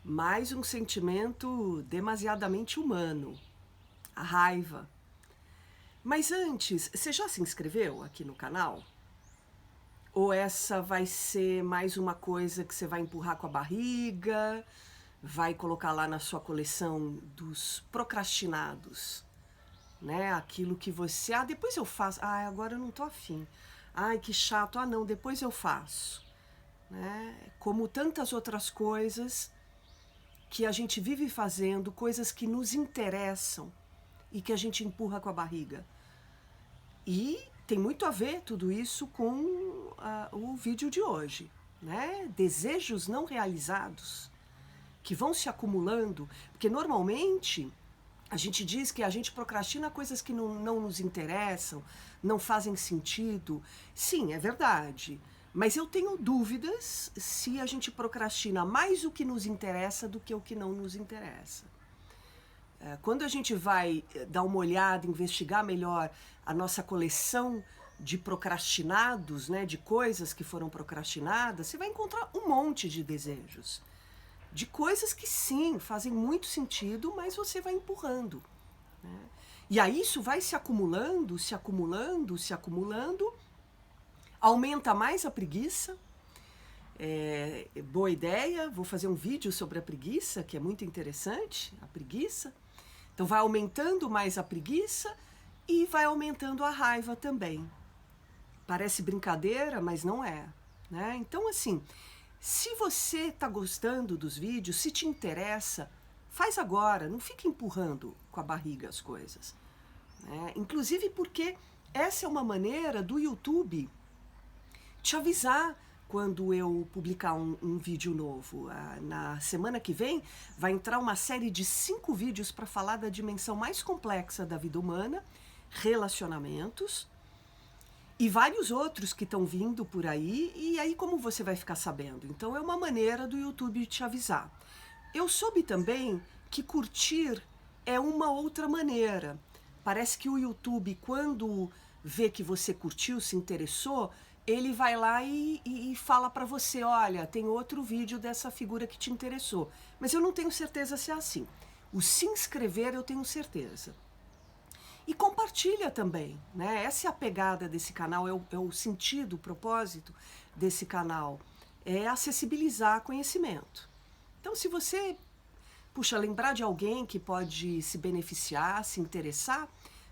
Mais um sentimento demasiadamente humano, a raiva. Mas antes, você já se inscreveu aqui no canal? Ou essa vai ser mais uma coisa que você vai empurrar com a barriga, vai colocar lá na sua coleção dos procrastinados, né? Aquilo que você, depois eu faço, agora eu não tô afim. Ai, que chato, não, depois eu faço, né? Como tantas outras coisas que a gente vive fazendo, coisas que nos interessam e que a gente empurra com a barriga. E tem muito a ver tudo isso com o vídeo de hoje, né? Desejos não realizados que vão se acumulando, porque normalmente a gente diz que a gente procrastina coisas que não nos interessam, não fazem sentido. Sim, é verdade. Mas eu tenho dúvidas se a gente procrastina mais o que nos interessa do que o que não nos interessa. Quando a gente vai dar uma olhada, investigar melhor a nossa coleção de procrastinados, né, de coisas que foram procrastinadas, você vai encontrar um monte de desejos. De coisas que sim, fazem muito sentido, mas você vai empurrando, né? E aí isso vai se acumulando, se acumulando, se acumulando, aumenta mais a preguiça. Boa ideia, vou fazer um vídeo sobre a preguiça, que é muito interessante, a preguiça. Então vai aumentando mais a preguiça e vai aumentando a raiva também. Parece brincadeira, mas não é, né? Então assim, se você está gostando dos vídeos, se te interessa, faz agora, não fica empurrando com a barriga as coisas, né? Inclusive porque essa é uma maneira do YouTube te avisar quando eu publicar um vídeo novo. Na semana que vem vai entrar uma série de 5 vídeos para falar da dimensão mais complexa da vida humana, relacionamentos, e vários outros que estão vindo por aí, e aí como você vai ficar sabendo? Então é uma maneira do YouTube te avisar. Eu soube também que curtir é uma outra maneira. Parece que o YouTube, quando vê que você curtiu, se interessou, ele vai lá e fala para você, olha, tem outro vídeo dessa figura que te interessou. Mas eu não tenho certeza se é assim. O se inscrever eu tenho certeza. E compartilha também, né? Essa é a pegada desse canal, é o sentido, o propósito desse canal, é acessibilizar conhecimento. Então, se você, lembrar de alguém que pode se beneficiar, se interessar,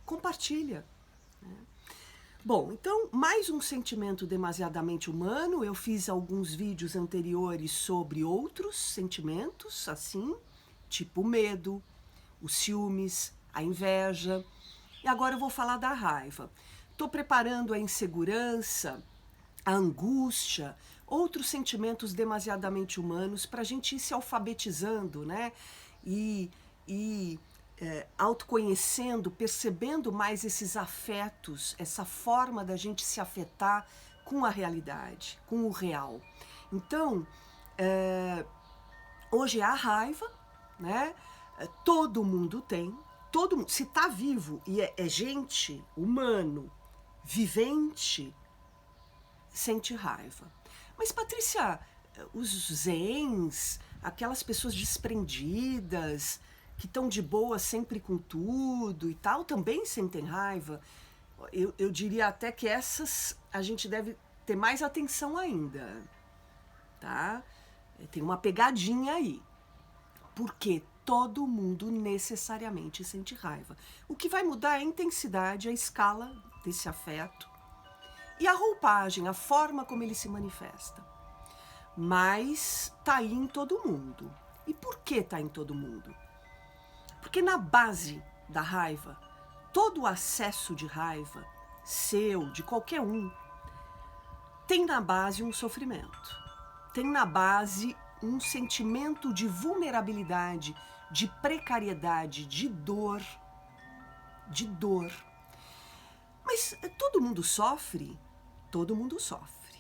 compartilha, né? Bom, então, mais um sentimento demasiadamente humano. Eu fiz alguns vídeos anteriores sobre outros sentimentos, assim, tipo o medo, os ciúmes, a inveja. E agora eu vou falar da raiva. Estou preparando a insegurança, a angústia, outros sentimentos demasiadamente humanos para a gente ir se alfabetizando, né? E autoconhecendo, percebendo mais esses afetos, essa forma da gente se afetar com a realidade, com o real. Então, hoje é a raiva, né? Todo mundo tem. Todo mundo, se está vivo e é gente, humano, vivente, sente raiva. Mas, Patrícia, os zens, aquelas pessoas desprendidas, que estão de boa sempre com tudo e tal, também sentem raiva. Eu diria até que essas a gente deve ter mais atenção ainda, tá? Tem uma pegadinha aí. Porque todo mundo necessariamente sente raiva. O que vai mudar é a intensidade, a escala desse afeto e a roupagem, a forma como ele se manifesta. Mas tá aí em todo mundo. E por que tá em todo mundo? Porque na base da raiva, todo o acesso de raiva, seu, de qualquer um, tem na base um sofrimento. Tem na base um sentimento de vulnerabilidade, de precariedade, de dor. De dor. Mas todo mundo sofre? Todo mundo sofre.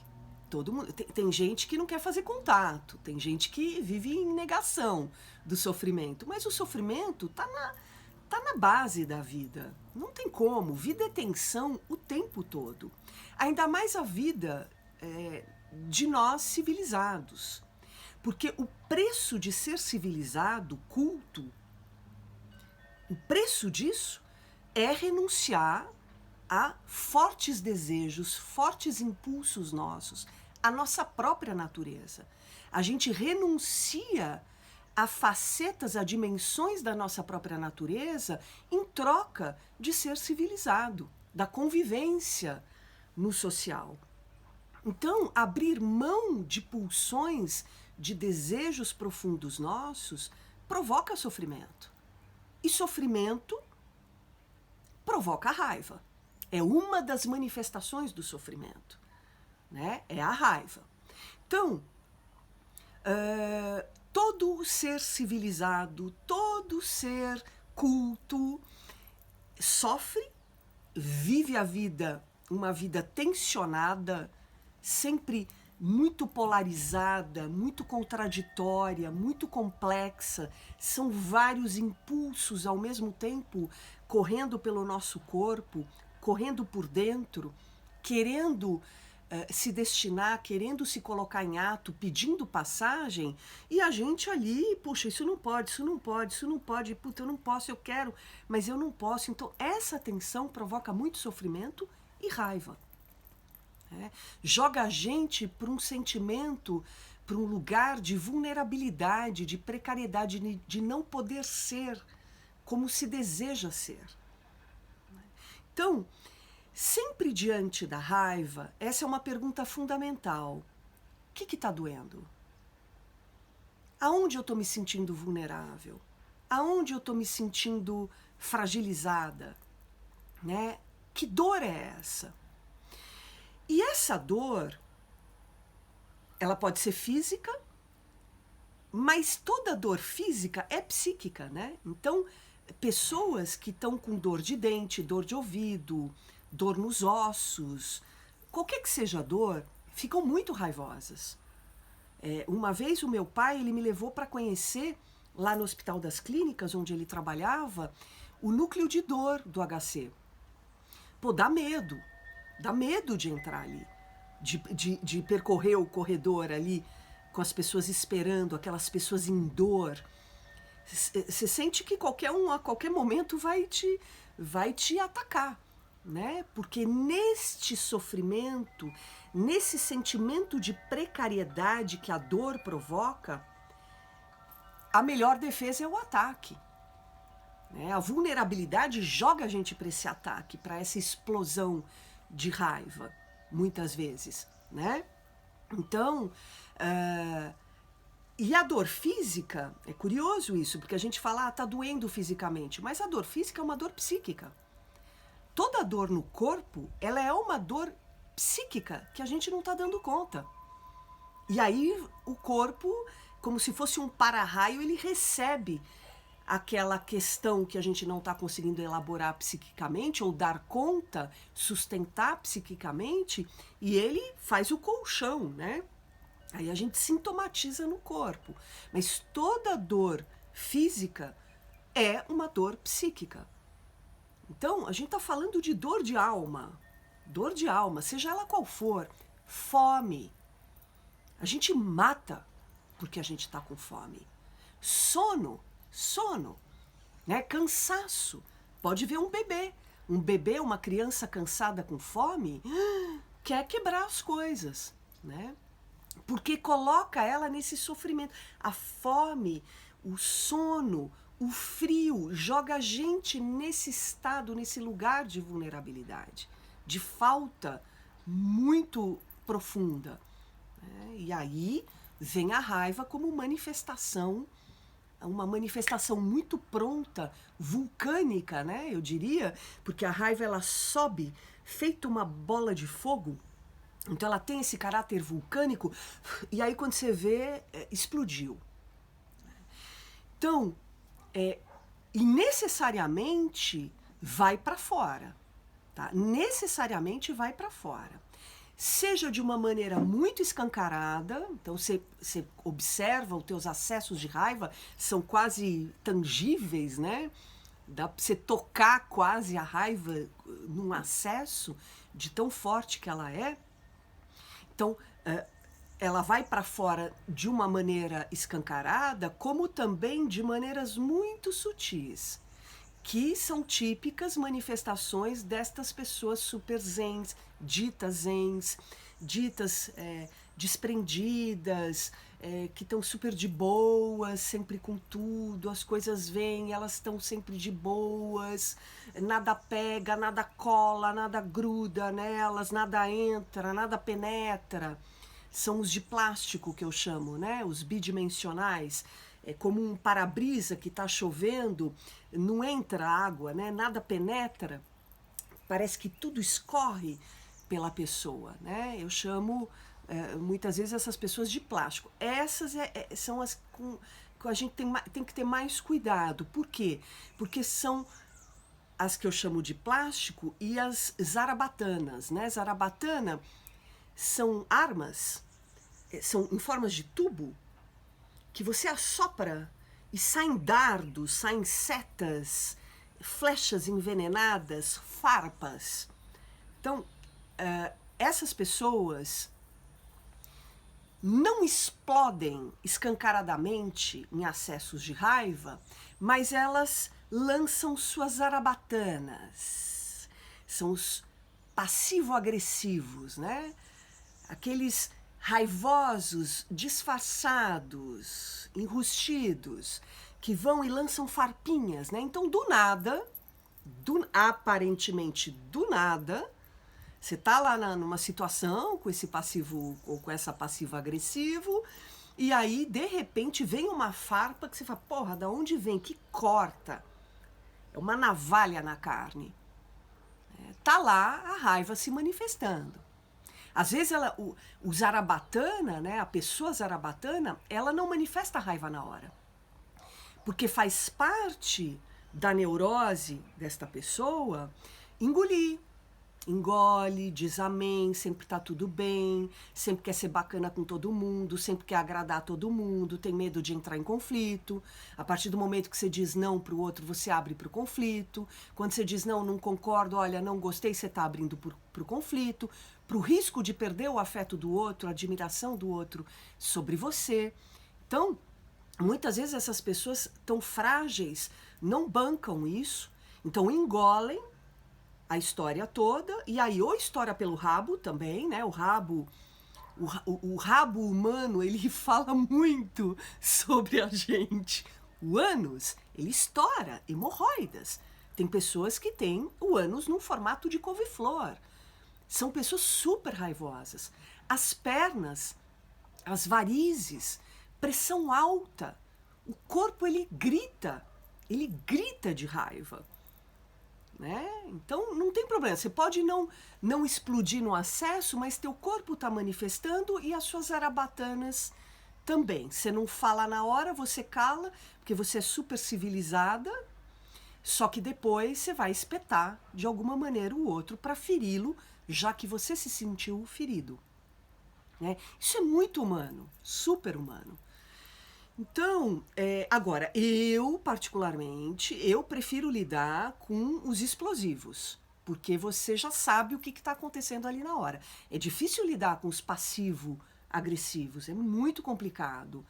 Todo mundo. Tem gente que não quer fazer contato, tem gente que vive em negação do sofrimento, mas o sofrimento tá na base da vida. Não tem como. Vida é tensão o tempo todo. Ainda mais a vida de nós civilizados. Porque o preço de ser civilizado, culto, o preço disso é renunciar a fortes desejos, fortes impulsos nossos, a nossa própria natureza. A gente renuncia a facetas, a dimensões da nossa própria natureza em troca de ser civilizado, da convivência no social. Então, abrir mão de pulsões, de desejos profundos nossos, provoca sofrimento. E sofrimento provoca raiva. É uma das manifestações do sofrimento, né? É a raiva. Então, todo ser civilizado, todo ser culto, sofre, vive a vida, uma vida tensionada, sempre muito polarizada, muito contraditória, muito complexa. São vários impulsos ao mesmo tempo correndo pelo nosso corpo, correndo por dentro, querendo se destinar, querendo se colocar em ato, pedindo passagem, e a gente ali, puxa, isso não pode, isso não pode, isso não pode, puta, eu não posso, eu quero, mas eu não posso. Então, essa tensão provoca muito sofrimento e raiva. Joga a gente para um sentimento, para um lugar de vulnerabilidade, de precariedade, de não poder ser como se deseja ser. Então, sempre diante da raiva, essa é uma pergunta fundamental. O que está doendo? Aonde eu estou me sentindo vulnerável? Aonde eu estou me sentindo fragilizada? Né? Que dor é essa? E essa dor, ela pode ser física, mas toda dor física é psíquica, né? Então, pessoas que estão com dor de dente, dor de ouvido, dor nos ossos, qualquer que seja a dor, ficam muito raivosas. Uma vez o meu pai, ele me levou para conhecer, lá no Hospital das Clínicas, onde ele trabalhava, o núcleo de dor do HC. Pô, dá medo de entrar ali, de percorrer o corredor ali, com as pessoas esperando, aquelas pessoas em dor. Você sente que qualquer um, a qualquer momento, vai te atacar, né? Porque neste sofrimento, nesse sentimento de precariedade que a dor provoca, a melhor defesa é o ataque. A vulnerabilidade joga a gente para esse ataque, para essa explosão de raiva, muitas vezes, né? Então, e a dor física, é curioso isso, porque a gente fala, tá doendo fisicamente, mas a dor física é uma dor psíquica. Toda dor no corpo, ela é uma dor psíquica que a gente não tá dando conta. E aí o corpo, como se fosse um para-raio, ele recebe aquela questão que a gente não está conseguindo elaborar psiquicamente ou dar conta, sustentar psiquicamente, e ele faz o colchão, né? Aí a gente sintomatiza no corpo. Mas toda dor física é uma dor psíquica. Então, a gente está falando de dor de alma, seja ela qual for, fome. A gente mata porque a gente está com fome. Sono, né? Cansaço. Pode ver um bebê, uma criança cansada com fome, quer quebrar as coisas, né? Porque coloca ela nesse sofrimento. A fome, o sono, o frio, joga a gente nesse estado, nesse lugar de vulnerabilidade, de falta muito profunda. Né? E aí vem a raiva como manifestação, uma manifestação muito pronta, vulcânica, né? Eu diria, porque a raiva ela sobe feito uma bola de fogo. Então ela tem esse caráter vulcânico, e aí quando você vê, explodiu. Então, e necessariamente vai para fora, tá? Necessariamente vai para fora. Seja de uma maneira muito escancarada, então você observa os teus acessos de raiva, são quase tangíveis, né? Dá para você tocar quase a raiva num acesso de tão forte que ela é. Então, ela vai para fora de uma maneira escancarada, como também de maneiras muito sutis, que são típicas manifestações destas pessoas super zens, ditas desprendidas, que estão super de boas, sempre com tudo, as coisas vêm, elas estão sempre de boas, nada pega, nada cola, nada gruda nelas, nada entra, nada penetra. São os de plástico que eu chamo, né? Os bidimensionais. É como um para-brisa que está chovendo, não entra água, né? Nada penetra, parece que tudo escorre pela pessoa, né? Eu chamo muitas vezes essas pessoas de plástico. Essas são as que a gente tem que ter mais cuidado. Por quê? Porque são as que eu chamo de plástico e as zarabatanas, né? Zarabatana são armas, são em formas de tubo, que você assopra e saem dardos, saem setas, flechas envenenadas, farpas. Então, essas pessoas não explodem escancaradamente em acessos de raiva, mas elas lançam suas zarabatanas. São os passivo-agressivos, né? Aqueles raivosos, disfarçados, enrustidos, que vão e lançam farpinhas, né? Então, do nada, aparentemente do nada, você tá lá numa situação com esse passivo ou com essa passiva agressivo, e aí, de repente, vem uma farpa que você fala, porra, da onde vem? Que corta. É uma navalha na carne. Tá lá a raiva se manifestando. Às vezes o zarabatana, né, a pessoa zarabatana, ela não manifesta raiva na hora. Porque faz parte da neurose desta pessoa engolir. Engole, diz amém, sempre tá tudo bem, sempre quer ser bacana com todo mundo, sempre quer agradar todo mundo, tem medo de entrar em conflito. A partir do momento que você diz não pro outro, você abre pro conflito. Quando você diz não, não concordo, olha, não gostei, você tá abrindo pro conflito, pro risco de perder o afeto do outro, a admiração do outro sobre você. Então, muitas vezes essas pessoas tão frágeis não bancam isso, então engolem a história toda, e aí ou estoura pelo rabo também, né? O rabo humano, ele fala muito sobre a gente. O ânus, ele estoura, hemorroidas. Tem pessoas que têm o ânus num formato de couve-flor. São pessoas super raivosas. As pernas, as varizes, pressão alta. O corpo, ele grita de raiva. Né? Então não tem problema, você pode não explodir no acesso, mas teu corpo está manifestando e as suas zarabatanas também. Você não fala na hora, você cala, porque você é super civilizada, só que depois você vai espetar de alguma maneira o outro para feri-lo, já que você se sentiu ferido. Né? Isso é muito humano, super humano. Então, agora, eu particularmente, eu prefiro lidar com os explosivos, porque você já sabe o que está acontecendo ali na hora. É difícil lidar com os passivo-agressivos, é muito complicado,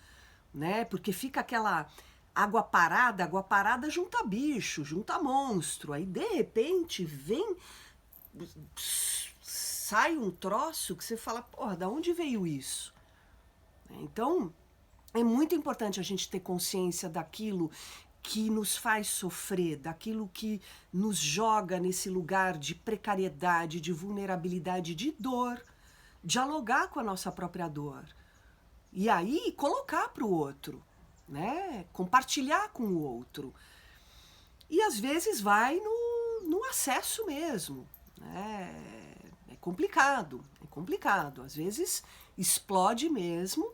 né? Porque fica aquela água parada junta bicho, junta monstro, aí de repente sai um troço que você fala, porra, da onde veio isso? Então, é muito importante a gente ter consciência daquilo que nos faz sofrer, daquilo que nos joga nesse lugar de precariedade, de vulnerabilidade, de dor. Dialogar com a nossa própria dor. E aí, colocar para o outro, né? Compartilhar com o outro. E às vezes vai no acesso mesmo. Né? É complicado. Às vezes explode mesmo.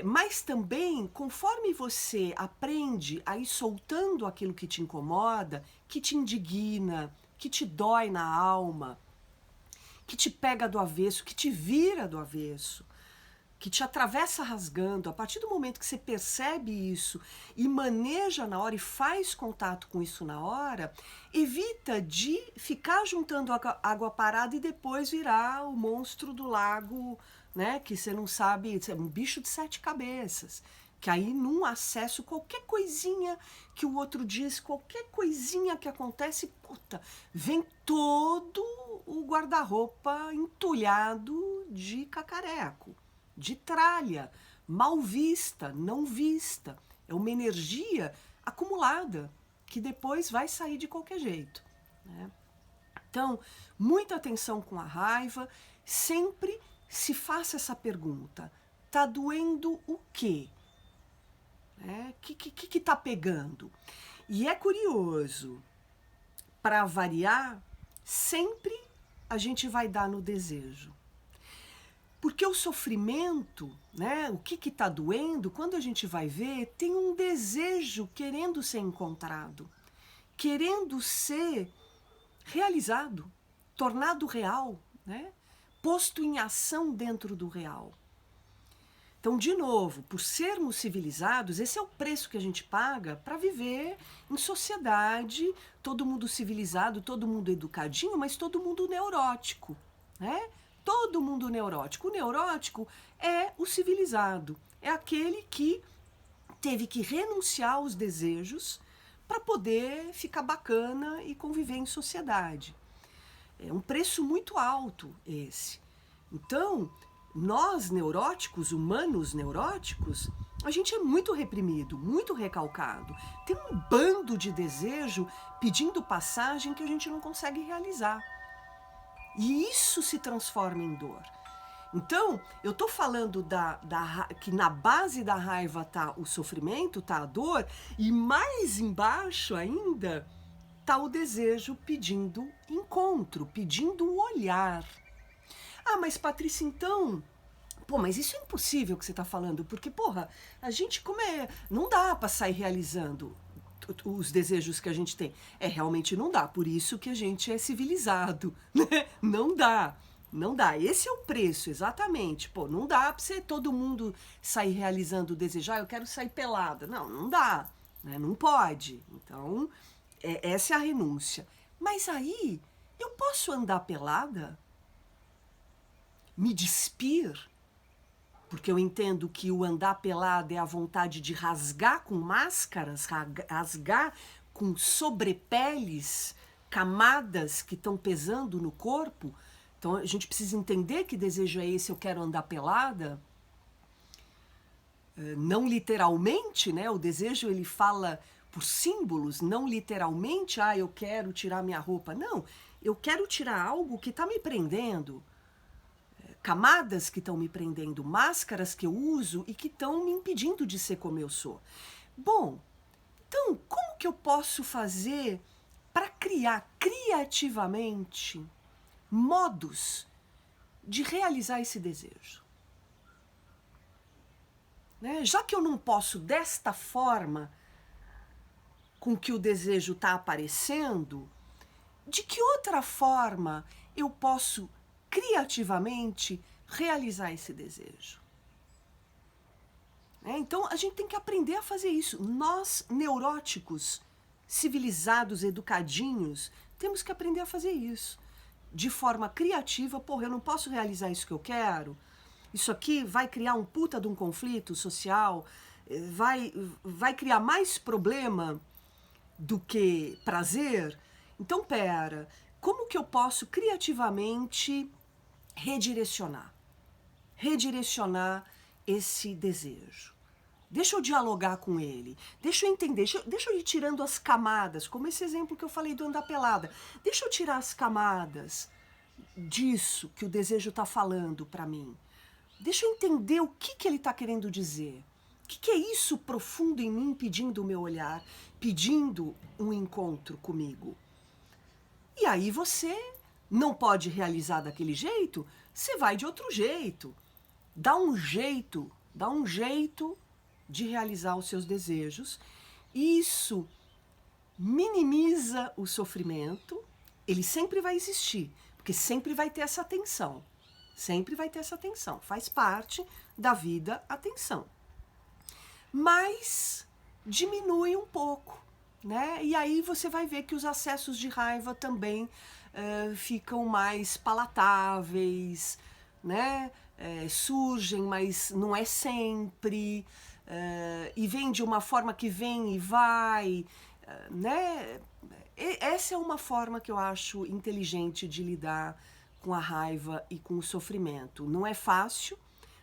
Mas também, conforme você aprende a ir soltando aquilo que te incomoda, que te indigna, que te dói na alma, que te pega do avesso, que te vira do avesso, que te atravessa rasgando, a partir do momento que você percebe isso e maneja na hora e faz contato com isso na hora, evita de ficar juntando água parada e depois virar o monstro do lago né? Que você não sabe, é um bicho de 7 cabeças. Que aí, num acesso, qualquer coisinha que o outro diz, qualquer coisinha que acontece, puta, vem todo o guarda-roupa entulhado de cacareco, de tralha, mal vista, não vista. É uma energia acumulada que depois vai sair de qualquer jeito, né? Então, muita atenção com a raiva, sempre se faça essa pergunta: tá doendo o quê? Que tá pegando? E é curioso, para variar, sempre a gente vai dar no desejo. Porque o sofrimento, né, o que tá doendo, quando a gente vai ver, tem um desejo querendo ser encontrado, querendo ser realizado, tornado real, né, posto em ação dentro do real. Então, de novo, por sermos civilizados, esse é o preço que a gente paga para viver em sociedade, todo mundo civilizado, todo mundo educadinho, mas todo mundo neurótico, né? Todo mundo neurótico. O neurótico é o civilizado, é aquele que teve que renunciar aos desejos para poder ficar bacana e conviver em sociedade. É um preço muito alto esse. Então, nós neuróticos, humanos neuróticos, a gente é muito reprimido, muito recalcado. Tem um bando de desejo pedindo passagem que a gente não consegue realizar. E isso se transforma em dor. Então, eu estou falando que na base da raiva está o sofrimento, está a dor, e mais embaixo ainda está o desejo pedindo encontro, pedindo um olhar. Ah, mas Patrícia, então... Pô, mas isso é impossível que você está falando, porque, porra, a gente não dá para sair realizando os desejos que a gente tem. Realmente não dá, por isso que a gente é civilizado, né? Não dá, não dá. Esse é o preço, exatamente. Pô, não dá para você todo mundo sair realizando o desejo. Ah, eu quero sair pelada. Não, não dá, né? Não pode. Então, essa é a renúncia. Mas aí, eu posso andar pelada? Me despir? Porque eu entendo que o andar pelado é a vontade de rasgar com máscaras, rasgar com sobrepeles, camadas que estão pesando no corpo. Então a gente precisa entender que desejo é esse, eu quero andar pelada. Não literalmente, né? O desejo ele fala por símbolos, não literalmente, eu quero tirar minha roupa. Não, eu quero tirar algo que está me prendendo. Camadas que estão me prendendo, máscaras que eu uso e que estão me impedindo de ser como eu sou. Bom, então, como que eu posso fazer para criar criativamente modos de realizar esse desejo? Né? Já que eu não posso desta forma com que o desejo está aparecendo, de que outra forma eu posso criativamente realizar esse desejo? Então a gente tem que aprender a fazer isso. Nós, neuróticos, civilizados, educadinhos, temos que aprender a fazer isso. De forma criativa, porra, eu não posso realizar isso que eu quero. Isso aqui vai criar um puta de um conflito social, vai criar mais problema do que prazer. Então, pera, como que eu posso criativamente redirecionar esse desejo? Deixa eu dialogar com ele, deixa eu entender, deixa eu ir tirando as camadas, como esse exemplo que eu falei do andar pelada. Deixa eu tirar as camadas disso que o desejo está falando para mim. Deixa eu entender o que ele está querendo dizer. O que é isso profundo em mim pedindo o meu olhar, pedindo um encontro comigo? E aí você não pode realizar daquele jeito, você vai de outro jeito. Dá um jeito de realizar os seus desejos. Isso minimiza o sofrimento, ele sempre vai existir, porque sempre vai ter essa tensão. Sempre vai ter essa tensão. Faz parte da vida a tensão. Mas diminui um pouco, né? E aí você vai ver que os acessos de raiva também ficam mais palatáveis, né? surgem, mas não é sempre, e vem de uma forma que vem e vai, né? Essa é uma forma que eu acho inteligente de lidar com a raiva e com o sofrimento. Não é fácil,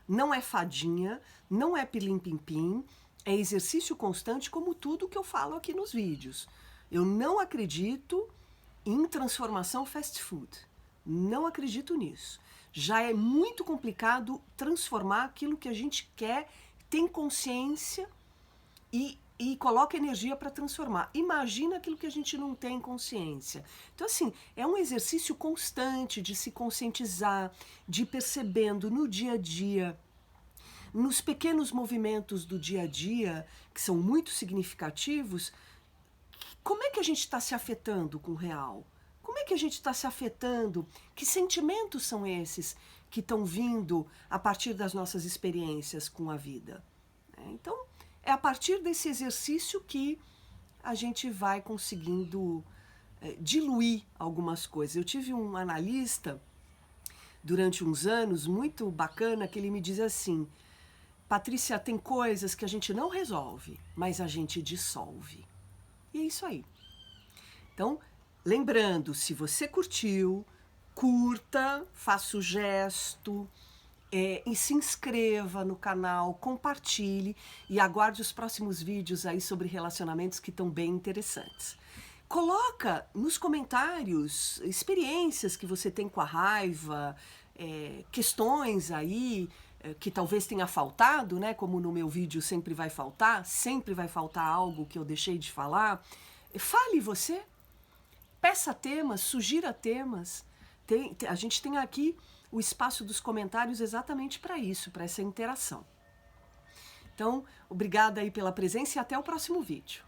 não é fadinha, não é pilim-pim-pim, é exercício constante, como tudo que eu falo aqui nos vídeos. Eu não acredito em transformação fast food. Não acredito nisso. Já é muito complicado transformar aquilo que a gente quer, tem consciência e coloca energia para transformar. Imagina aquilo que a gente não tem consciência. Então, assim, é um exercício constante de se conscientizar, de ir percebendo no dia a dia, nos pequenos movimentos do dia a dia, que são muito significativos, como é que a gente está se afetando com o real? Como é que a gente está se afetando? Que sentimentos são esses que estão vindo a partir das nossas experiências com a vida? Então, é a partir desse exercício que a gente vai conseguindo diluir algumas coisas. Eu tive um analista durante uns anos muito bacana que ele me diz assim: Patrícia, tem coisas que a gente não resolve, mas a gente dissolve. E é isso aí. Então, lembrando, se você curtiu, curta, faça o gesto, e se inscreva no canal, compartilhe e aguarde os próximos vídeos aí sobre relacionamentos que estão bem interessantes. Coloca nos comentários experiências que você tem com a raiva, questões aí que talvez tenha faltado, né? Como no meu vídeo sempre vai faltar algo que eu deixei de falar. Fale você, peça temas, sugira temas. A gente tem aqui o espaço dos comentários exatamente para isso, para essa interação. Então, obrigada aí pela presença e até o próximo vídeo.